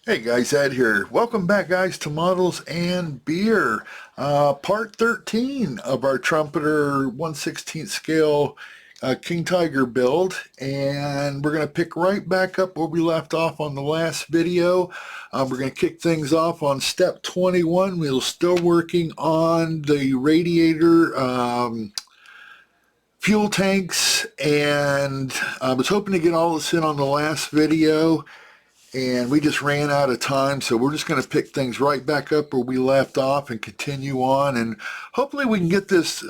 Hey guys, Ed here. Welcome back guys to Models and Beer. Part 13 of our Trumpeter 1/16 scale King Tiger build. And we're going to pick right back up where we left off on the last video. We're going to kick things off on step 21. We're still working on the radiator fuel tanks. And I was hoping to get all this in on the last video, and we just ran out of time, so we're just going to pick things right back up where we left off and continue on, and hopefully we can get this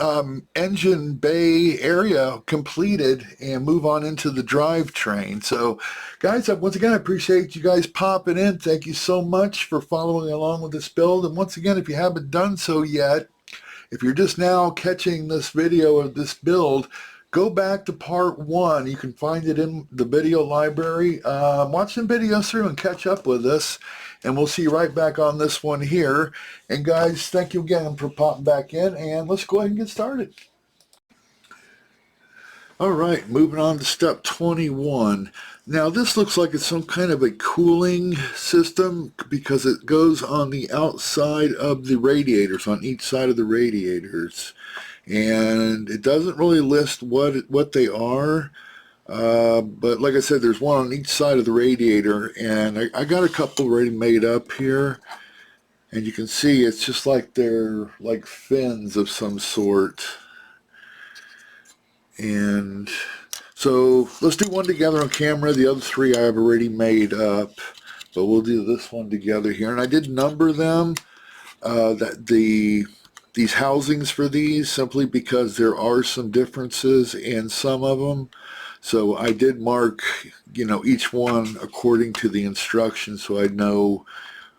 engine bay area completed and move on into the drivetrain. So guys, once again, I appreciate you guys popping in. Thank you so much for following along with this build, and once again, if you haven't done so yet, if you're just now catching this video of this build, go back to part 1. You can find it in the video library. Watch some videos through and catch up with us. And we'll see you right back on this one here. And guys, thank you again for popping back in. And let's go ahead and get started. All right, moving on to step 21. Now this looks like it's some kind of a cooling system because it goes on the outside of the radiators, on each side of the radiators. And it doesn't really list what they are, but like I said, there's one on each side of the radiator, and I got a couple already made up here, and you can see it's just like they're like fins of some sort. And so let's do one together on camera. The other 3 I have already made up, but we'll do this one together here. And I did number them, these housings for these, simply because there are some differences in some of them. So I did mark, each one according to the instructions, so I know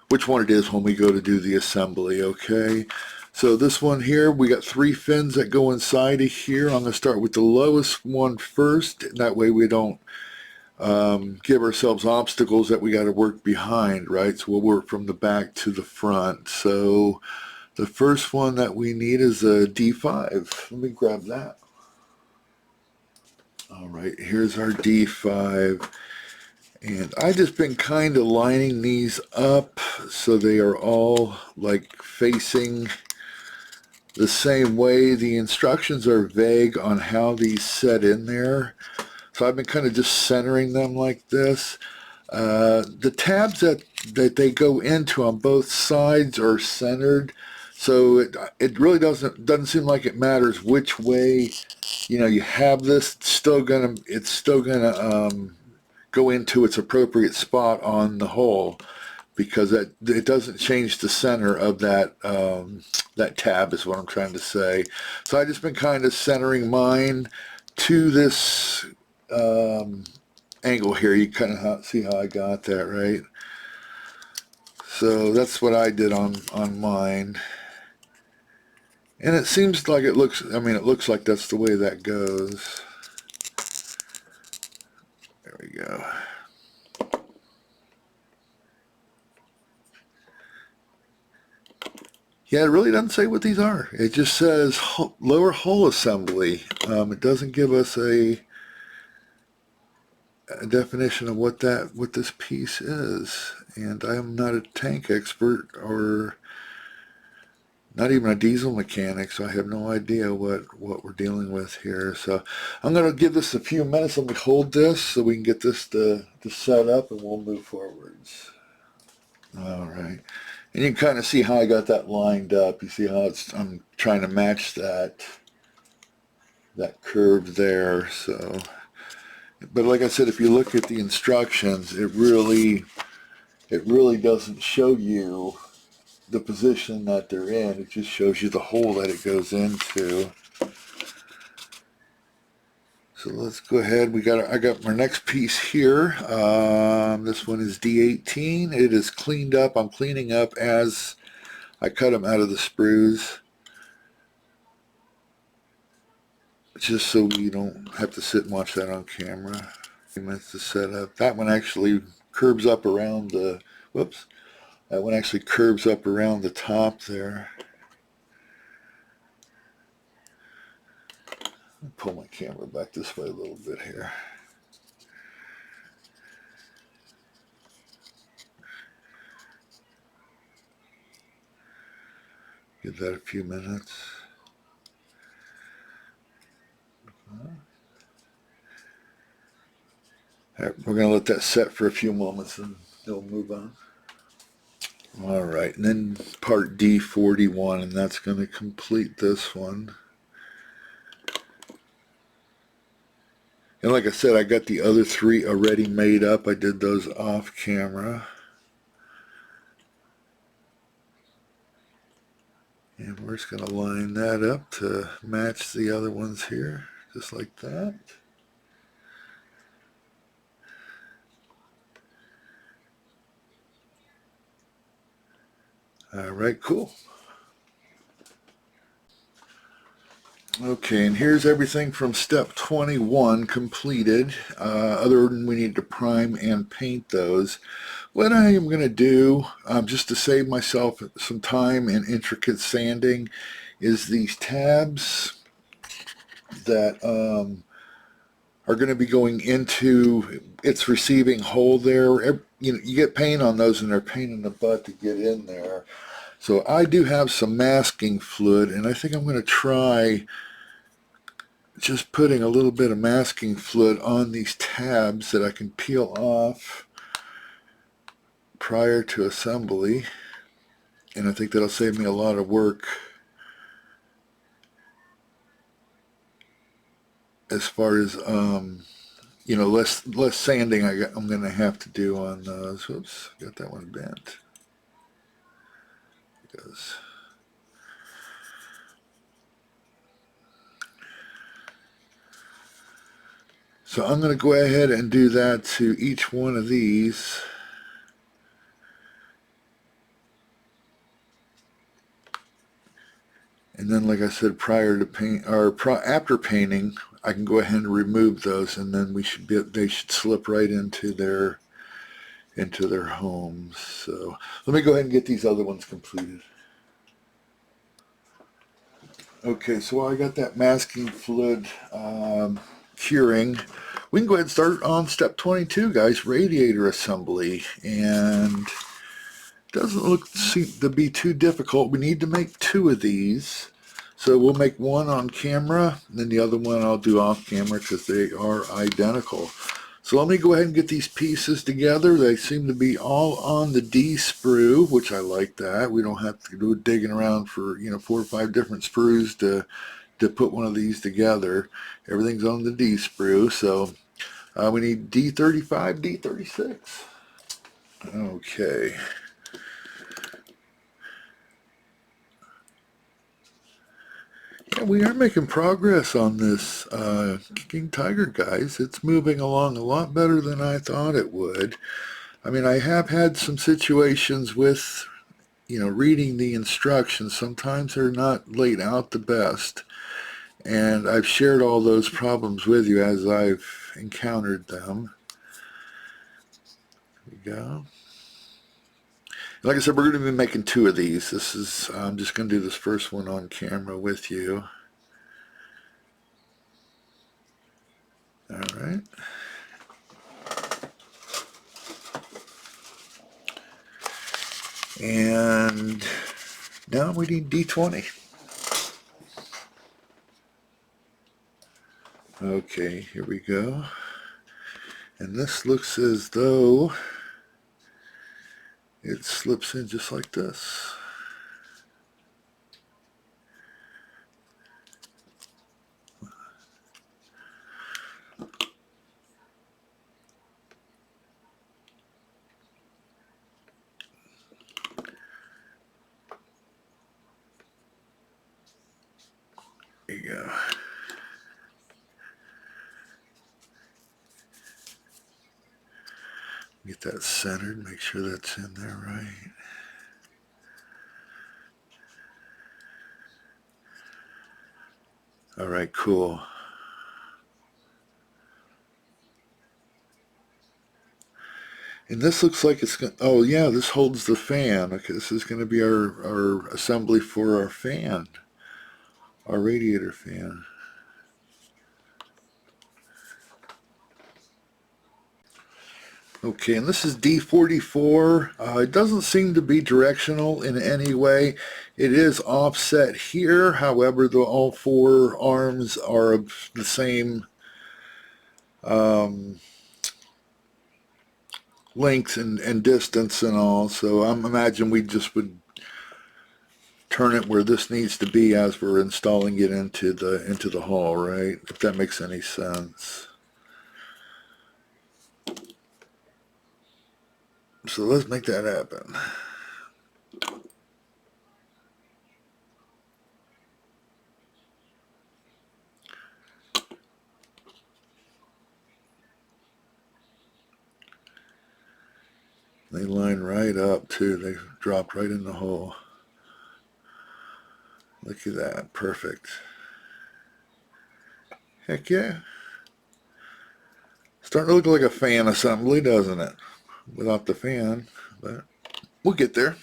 which one it is when we go to do the assembly. Okay, so this one here, we got 3 fins that go inside of here. I'm going to start with the lowest one first. That way we don't give ourselves obstacles that we got to work behind, right? So we'll work from the back to the front. So the first one that we need is a D5. Let me grab that. All right, here's our D5. And I've just been kind of lining these up so they are all like facing the same way. The instructions are vague on how these set in there, so I've been kind of just centering them like this. The tabs that they go into on both sides are centered, so it really doesn't seem like it matters which way you have this. It's still gonna go into its appropriate spot on the hole, because it doesn't change the center of that that tab is what I'm trying to say. So I've just been kind of centering mine to this angle here. You kind of see how I got that, right? So that's what I did on mine. And it seems like it looks like that's the way that goes. There we go. Yeah, it really doesn't say what these are. It just says lower hull assembly. It doesn't give us a definition of what this piece is. And I am not a tank expert or not even a diesel mechanic, so I have no idea what we're dealing with here. So I'm going to give this a few minutes. Let me hold this so we can get this to set up, and we'll move forwards. All right. And you can kind of see how I got that lined up. You see how I'm trying to match that curve there. So, but like I said, if you look at the instructions, it really doesn't show you the position that they're in. It just shows you the hole that it goes into. So let's go ahead. I got my next piece here. This one is D18. It is cleaned up. I'm cleaning up as I cut them out of the sprues, just so we don't have to sit and watch that on camera. Minutes to set up. That one actually curves up around the, whoops, that one actually curves up around the top there. I'll pull my camera back this way a little bit here. Give that a few minutes. All right, we're going to let that set for a few moments and then we'll move on. All right, and then part D41, and that's going to complete this one. And like I said, I got the other three already made up. I did those off camera. And we're just going to line that up to match the other ones here, just like that. All right, cool. Okay, and here's everything from step 21 completed, other than we need to prime and paint those. What I am going to do, just to save myself some time and intricate sanding, is these tabs that are going to be going into its receiving hole there. You know, you get paint on those and they're pain in the butt to get in there. So I do have some masking fluid, and I think I'm going to try just putting a little bit of masking fluid on these tabs that I can peel off prior to assembly. And I think that'll save me a lot of work as far as you know, less sanding I'm going to have to do on those. Whoops, got that one bent. Because so I'm going to go ahead and do that to each one of these. And then, like I said, prior to paint or after painting, I can go ahead and remove those, and then they should slip right into their homes. So let me go ahead and get these other ones completed. Okay, so while I got that masking fluid curing, we can go ahead and start on step 22, guys, radiator assembly. And doesn't seem to be too difficult. We need to make two of these. So we'll make one on camera, and then the other one I'll do off camera because they are identical. So let me go ahead and get these pieces together. They seem to be all on the D sprue, which I like that. We don't have to do digging around for 4 or 5 different sprues to put one of these together. Everything's on the D sprue. So we need D35, D36. Okay. Yeah, we are making progress on this King Tiger, guys. It's moving along a lot better than I thought it would. I mean, I have had some situations with, reading the instructions. Sometimes they're not laid out the best. And I've shared all those problems with you as I've encountered them. There we go. Like I said, we're going to be making two of these. I'm just going to do this first one on camera with you. All right. And now we need D20. Okay, here we go. And this looks as though it slips in just like this. There you go. Get that centered, make sure that's in there right. All right, cool. And this looks like it's going to, oh yeah, this holds the fan. Okay, this is going to be our assembly for our fan, our radiator fan. Okay, and this is D44. It doesn't seem to be directional in any way. It is offset here, however, all four arms are of the same length and distance and all, so I'm imagine we just would turn it where this needs to be as we're installing it into the hull, right? If that makes any sense. So let's make that happen. They line right up too. They dropped right in the hole. Look at that. Perfect. Heck yeah. Starting to look like a fan assembly, doesn't it? Without the fan, but we'll get there.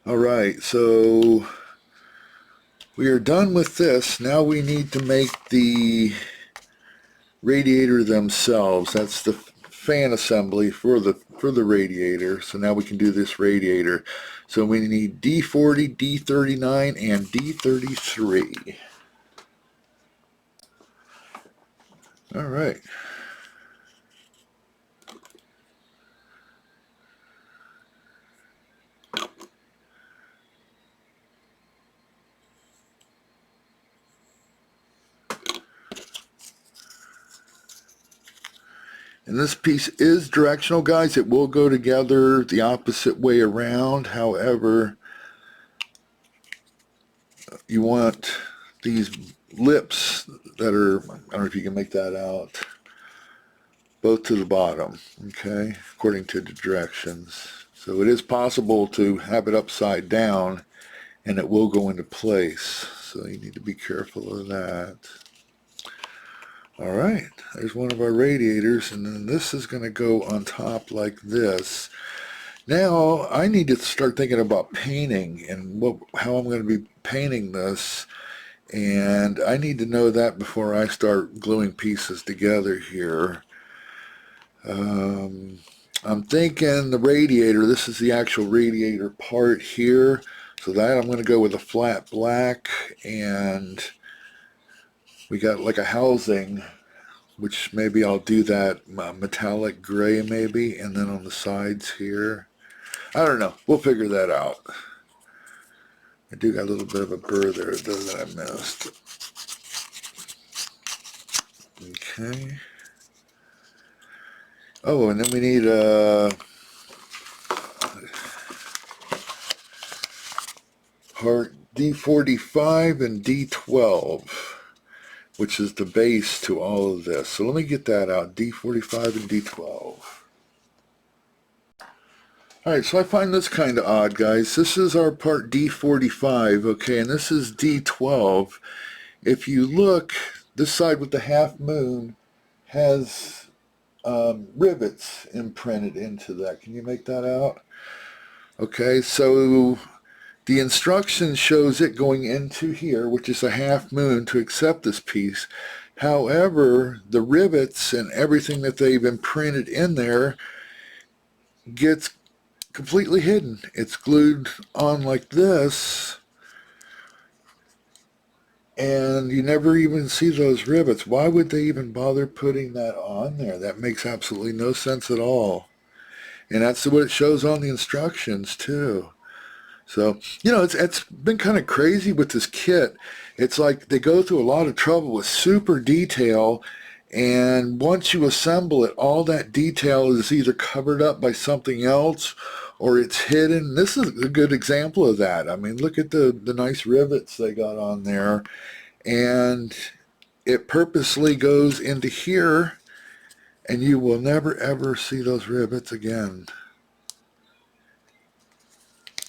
Alright, so we are done with this. Now we need to make the radiator themselves. That's the fan assembly for the radiator. So now we can do this radiator. So we need D40, D39, and D33. All right. And this piece is directional, guys. It will go together the opposite way around. However, you want these lips that are, I don't know if you can make that out, both to the bottom, okay, according to the directions. So it is possible to have it upside down and it will go into place. So you need to be careful of that. All right, there's one of our radiators, and then this is going to go on top like this. Now I need to start thinking about painting and how I'm going to be painting this, and I need to know that before I start gluing pieces together here. I'm thinking the radiator, this is the actual radiator part here, so that I'm going to go with a flat black, and we got like a housing, which maybe I'll do that metallic gray maybe, and then on the sides here. I don't know. We'll figure that out. I do got a little bit of a burr there though that I missed. Okay. Oh, and then we need part D45 and D12. Which is the base to all of this. So let me get that out, D45 and D12. Alright, so I find this kind of odd, guys. This is our part D45, okay, and this is D12. If you look, this side with the half moon has rivets imprinted into that. Can you make that out? Okay, so the instruction shows it going into here, which is a half moon, to accept this piece. However, the rivets and everything that they've imprinted in there gets completely hidden. It's glued on like this, and you never even see those rivets. Why would they even bother putting that on there? That makes absolutely no sense at all. And that's what it shows on the instructions too. So, you know, it's been kind of crazy with this kit. It's like they go through a lot of trouble with super detail, and once you assemble it, all that detail is either covered up by something else or it's hidden. This is a good example of that. I mean, look at the nice rivets they got on there, and it purposely goes into here, and you will never ever see those rivets again.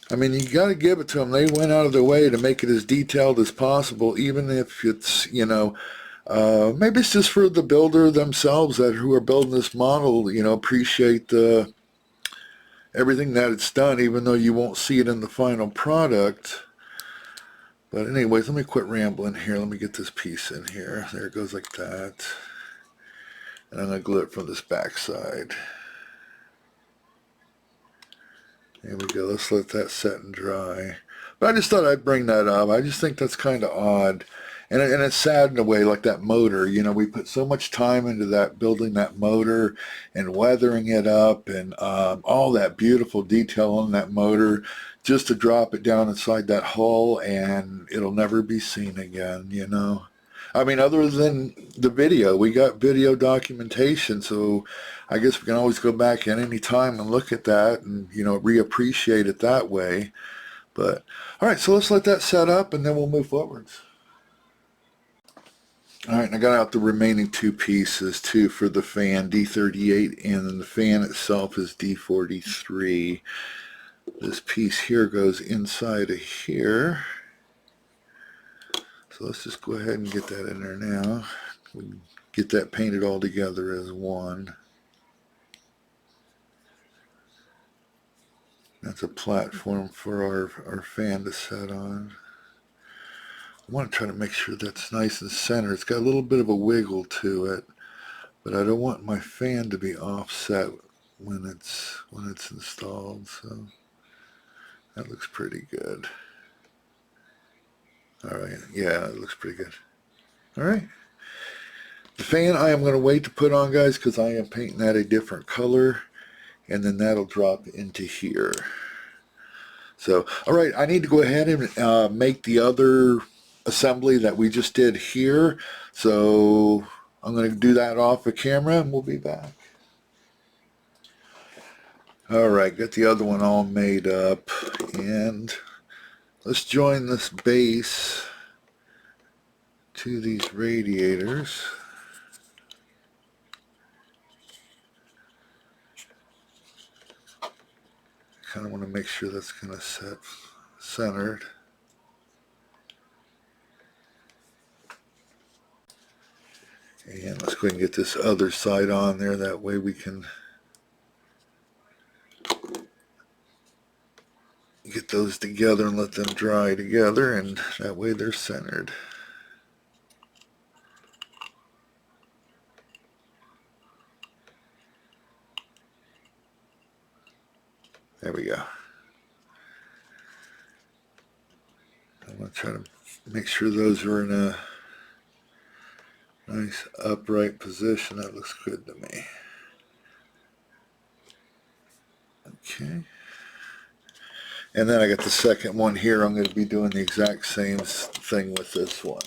I mean, you got to give it to them. They went out of their way to make it as detailed as possible, even if it's, you know, maybe it's just for the builder themselves who are building this model, you know, appreciate everything that it's done, even though you won't see it in the final product. But anyways, let me quit rambling here. Let me get this piece in here. There it goes like that. And I'm going to glue it from this back side. There we go. Let's let that set and dry. But I just thought I'd bring that up. I just think that's kind of odd. And it's sad in a way, like that motor. You know, we put so much time into that, building that motor and weathering it up and all that beautiful detail on that motor, just to drop it down inside that hull and it'll never be seen again, you know. I mean, other than the video, we got video documentation, so I guess we can always go back at any time and look at that and, you know, reappreciate it that way. But, all right, so let's let that set up and then we'll move forwards. All right, and I got out the remaining two pieces, too, for the fan, D38, and then the fan itself is D43. This piece here goes inside of here. So let's just go ahead and get that in there now. We can get that painted all together as one. That's a platform for our fan to set on. I want to try to make sure that's nice and centered. It's got a little bit of a wiggle to it, but I don't want my fan to be offset when it's installed. So that looks pretty good. All right, yeah, it looks pretty good. All right. The fan I am going to wait to put on, guys, because I am painting that a different color, and then that'll drop into here. So, all right, I need to go ahead and make the other assembly that we just did here. So I'm going to do that off the camera, and we'll be back. All right, got the other one all made up, and let's join this base to these radiators. Kind of want to make sure that's going to set centered. And let's go ahead and get this other side on there. That way we can get those together and let them dry together, and that way they're centered. There we go. I'm going to try to make sure those are in a nice upright position. That looks good to me. Okay. And then I got the second one here. I'm going to be doing the exact same thing with this one.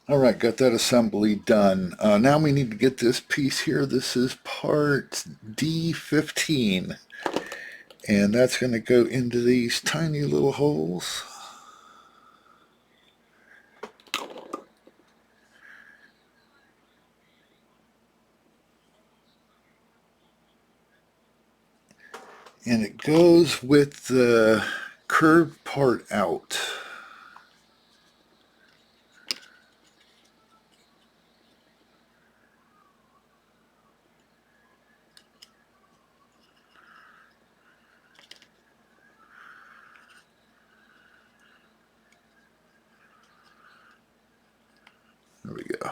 All right, got that assembly done. Now we need to get this piece here. This is part D15. And that's going to go into these tiny little holes. And it goes with the curved part out. There we go.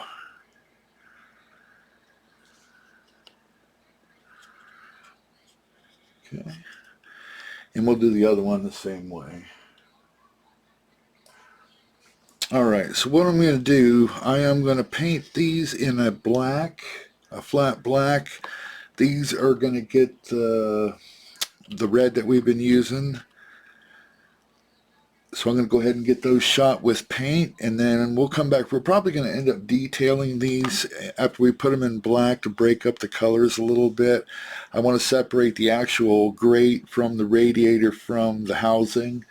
Okay. And we'll do the other one the same way. All right, so what I'm going to do, I am going to paint these in a black, a flat black. These are going to get the red that we've been using. So I'm going to go ahead and get those shot with paint, and then we'll come back. We're probably going to end up detailing these after we put them in black to break up the colors a little bit. I want to separate the actual grate from the radiator from the housing.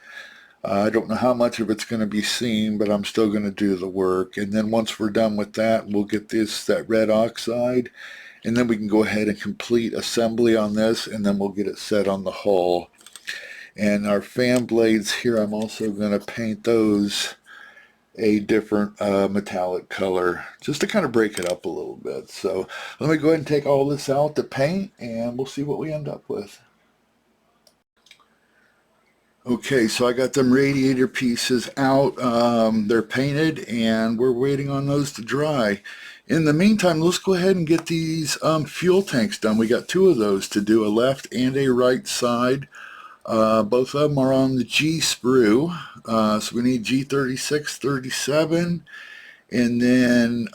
I don't know how much of it's going to be seen, but I'm still going to do the work. And then once we're done with that, we'll get that red oxide, and then we can go ahead and complete assembly on this, and then we'll get it set on the hull. And our fan blades here, I'm also going to paint those a different metallic color, just to kind of break it up a little bit. So let me go ahead and take all this out to paint, and we'll see what we end up with. Okay, so I got them radiator pieces out. They're painted, and we're waiting on those to dry. In the meantime, let's go ahead and get these fuel tanks done. We got two of those to do, a left and a right side. Both of them are on the G sprue. So we need G36, 37, and then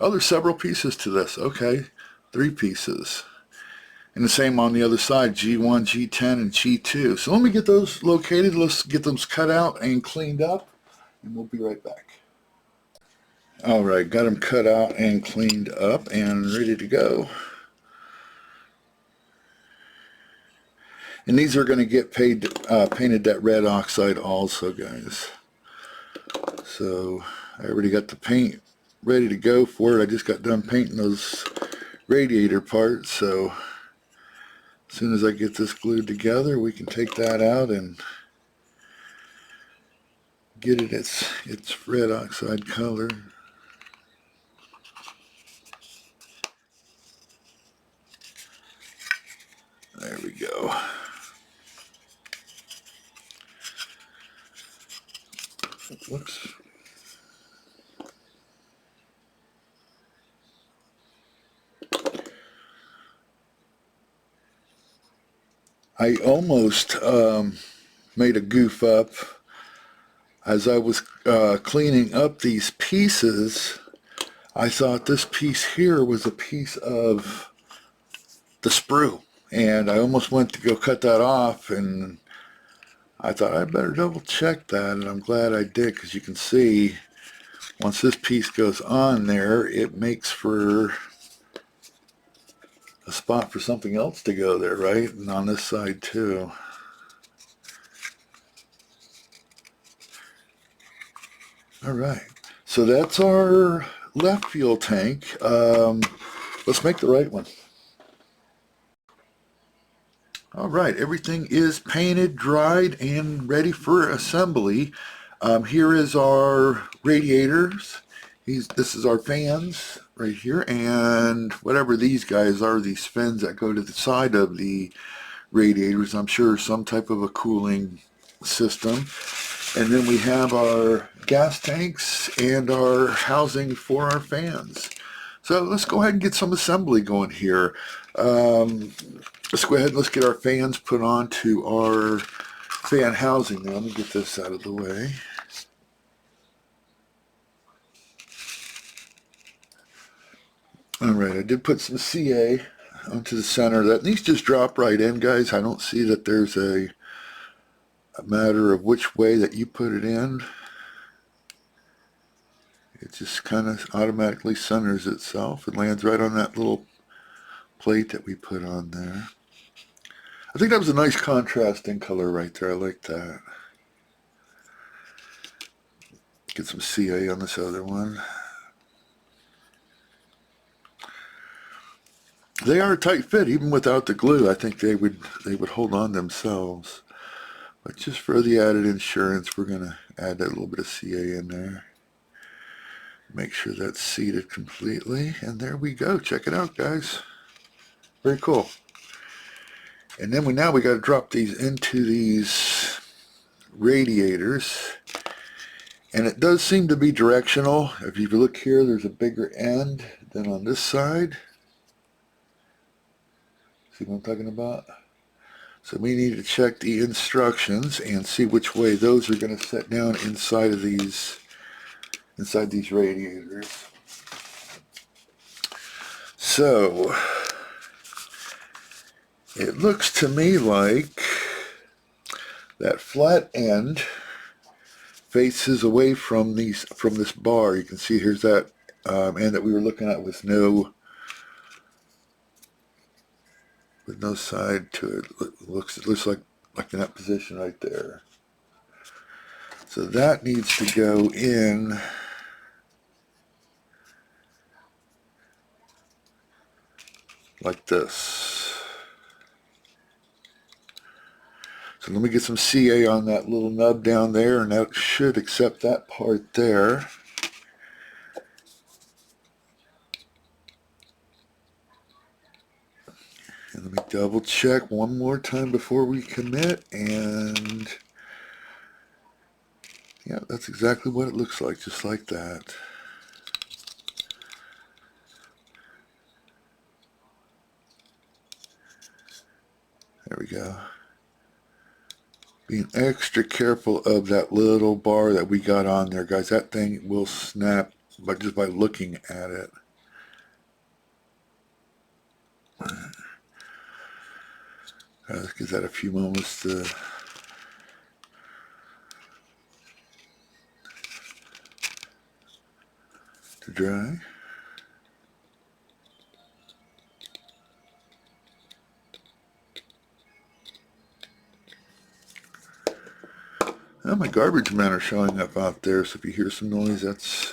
there's several pieces to this. Okay, 3 pieces. And the same on the other side, G1, G10, and G2. So let me get those located. Let's get them cut out and cleaned up, and we'll be right back. All right, got them cut out and cleaned up and ready to go. And these are going to get painted that red oxide also, guys. So I already got the paint ready to go for it. I just got done painting those radiator parts, so as soon as I get this glued together, we can take that out and get it its red oxide color. There we go. Whoops. I almost made a goof up as I was cleaning up these pieces. I thought this piece here was a piece of the sprue, and I almost went to go cut that off, and I thought I'd better double check that, and I'm glad I did, because you can see once this piece goes on there, it makes for a spot for something else to go there, right? And on this side too. All right, so that's our left fuel tank. Let's make the right one. All right, everything is painted, dried, and ready for assembly. Here is our radiators. This is our fans right here, and whatever these guys are, these fins that go to the side of the radiators, I'm sure some type of a cooling system. And then we have our gas tanks and our housing for our fans. So let's go ahead and get some assembly going here. Let's go ahead and let's get our fans put onto our fan housing. Now let me get this out of the way. Alright, I did put some CA onto the center. These just drop right in, guys. I don't see that there's a matter of which way that you put it in. It just kind of automatically centers itself and lands right on that little plate that we put on there. I think that was a nice contrasting color right there. I like that. Get some CA on this other one. They are a tight fit, even without the glue. I think they would hold on themselves. But just for the added insurance, we're going to add that little bit of CA in there. Make sure that's seated completely. And there we go. Check it out, guys. Very cool. And then we got to drop these into these radiators. And it does seem to be directional. If you look here, there's a bigger end than on this side. See what I'm talking about? So we need to check the instructions and see which way those are going to set down inside of these radiators. So it looks to me like that flat end faces away from this bar. You can see here's that end that we were looking at with no side to it. It looks like in that position right there. So that needs to go in like this. So let me get some CA on that little nub down there, and that should accept that part there. And let me double check one more time before we commit, and yeah, that's exactly what it looks like, just like that. There we go. Being extra careful of that little bar that we got on there, guys. That thing will snap just by looking at it. Let's give that a few moments to dry. Well, my garbage men are showing up out there, so if you hear some noise, that's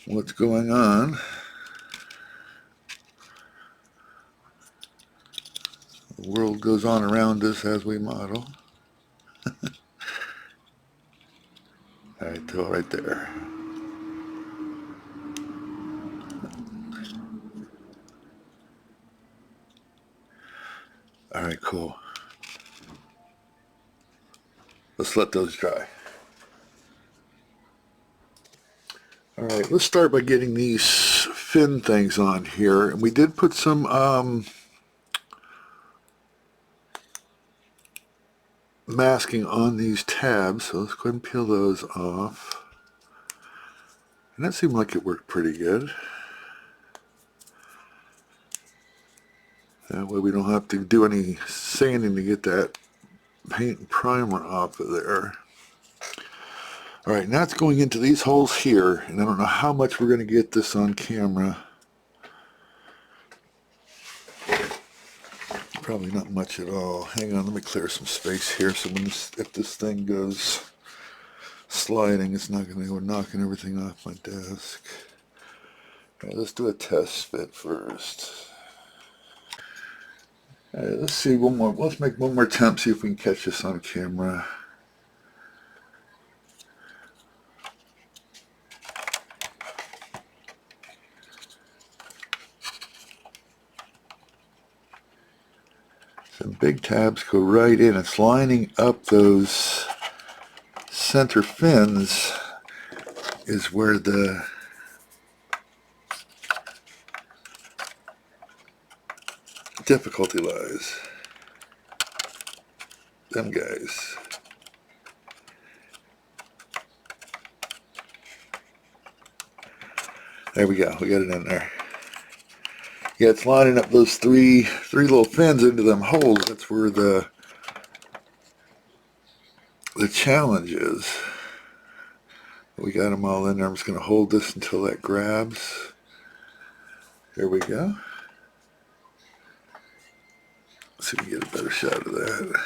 what's going on. The world goes on around us as we model. Alright, throw it right there. Alright, cool. Let's let those dry. Alright, let's start by getting these fin things on here. And we did put some masking on these tabs, so let's go ahead and peel those off. And that seemed like it worked pretty good. That way we don't have to do any sanding to get that paint and primer off of there. Alright, now it's going into these holes here, and I don't know how much we're going to get this on camera. Probably not much at all. Hang on, let me clear some space here so when if this thing goes sliding, it's not going to go knocking everything off my desk. Alright, let's do a test fit first. Alright, let's see one more. Let's make one more attempt, see if we can catch this on camera. Some big tabs go right in. It's lining up those center fins is where the difficulty lies. Them guys. There we go. We got it in there. Yeah, it's lining up those three little fins into them holes. That's where the challenge is. We got them all in there. I'm just going to hold this until that grabs. There we go. Let's see if we can get a better shot of that.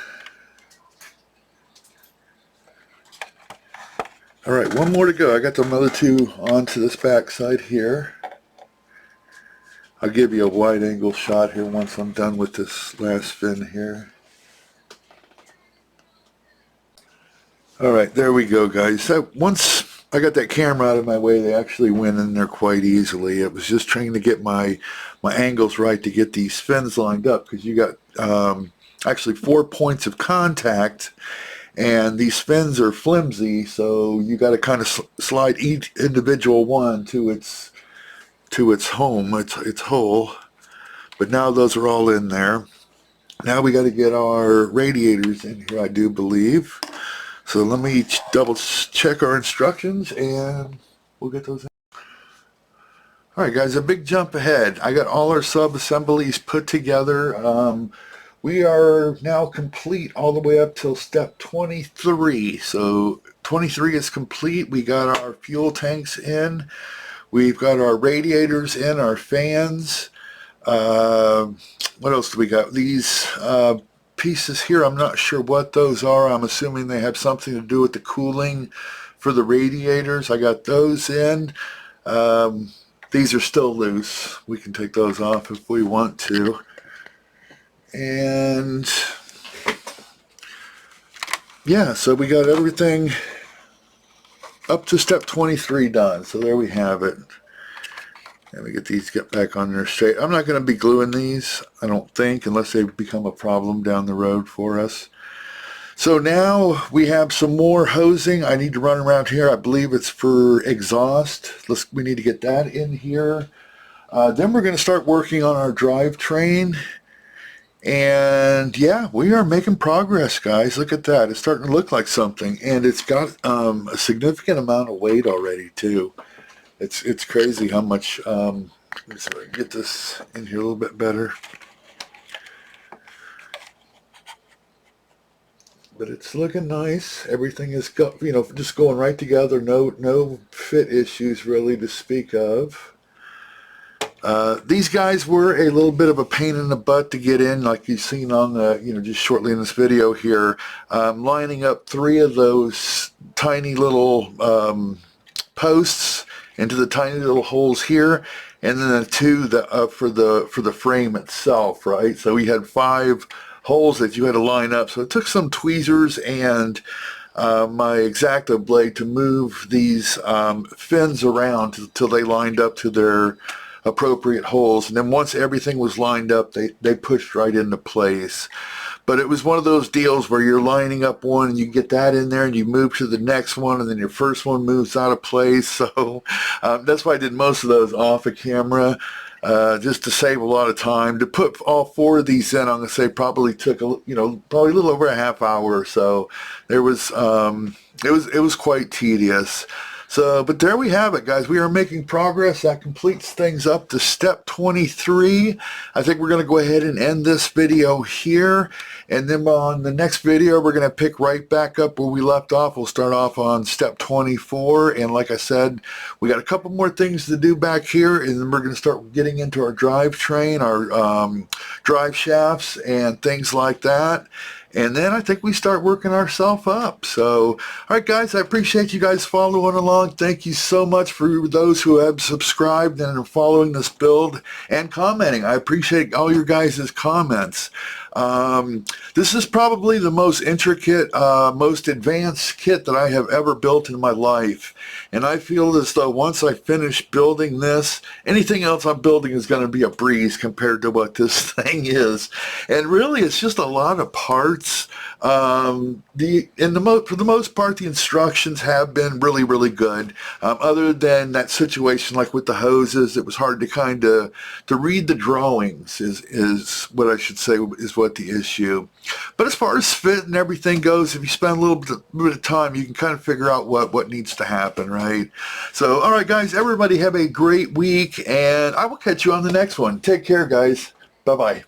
All right, one more to go. I got the other two onto this back side here. I'll give you a wide angle shot here once I'm done with this last fin here. Alright, there we go, guys. Once I got that camera out of my way, they actually went in there quite easily. It was just trying to get my angles right to get these fins lined up, because you got actually 4 points of contact, and these fins are flimsy, so you got to kind of slide each individual one to its home, its hole. But now those are all in there. Now we got to get our radiators in here, I do believe. So let me double check our instructions and we'll get those in. Alright guys, a big jump ahead. I got all our sub-assemblies put together. We are now complete all the way up till step 23. So 23 is complete. We got our fuel tanks in. We've got our radiators in, our fans. What else do we got? These pieces here, I'm not sure what those are. I'm assuming they have something to do with the cooling for the radiators. I got those in. These are still loose. We can take those off if we want to. And yeah, so we got everything up to step 23 done. So there we have it. And we get back on there straight. I'm not going to be gluing these, I don't think, unless they become a problem down the road for us. So now we have some more hosing. I need to run around here. I believe it's for exhaust. We need to get that in here. Then we're going to start working on our drivetrain. And yeah, we are making progress, guys. Look at that. It's starting to look like something, and it's got a significant amount of weight already too. It's crazy how much. Let me see if I can get this in here a little bit better. But it's looking nice. Everything is just going right together. No fit issues really to speak of. These guys were a little bit of a pain in the butt to get in, like you've seen on the, just shortly in this video here. Lining up 3 of those tiny little posts into the tiny little holes here, and then the 2 for the frame itself, right? So we had 5 holes that you had to line up. So it took some tweezers and my X-Acto blade to move these fins around till they lined up to their appropriate holes, and then once everything was lined up, they pushed right into place. But it was one of those deals where you're lining up one and you get that in there and you move to the next one, and then your first one moves out of place. So that's why I did most of those off of camera, just to save a lot of time. To put all 4 of these in, I'm going to say probably took probably a little over a half hour or so. There was it was quite tedious. So, but there we have it, guys. We are making progress. That completes things up to step 23. I think we're going to go ahead and end this video here. And then on the next video, we're going to pick right back up where we left off. We'll start off on step 24. And like I said, we got a couple more things to do back here. And then we're going to start getting into our drivetrain, our drive shafts, and things like that. And then I think we start working ourselves up. So, all right, guys, I appreciate you guys following along. Thank you so much for those who have subscribed and are following this build and commenting. I appreciate all your guys' comments. This is probably the most intricate, most advanced kit that I have ever built in my life. And I feel as though once I finish building this, anything else I'm building is going to be a breeze compared to what this thing is. And really, it's just a lot of parts. For the most part, the instructions have been really, really good. Other than that situation like with the hoses, it was hard to read the drawings is what I should say is what the issue. But as far as fit and everything goes, if you spend a little bit of time, you can kind of figure out what needs to happen, right? So, all right, guys, everybody have a great week, and I will catch you on the next one. Take care, guys. Bye-bye.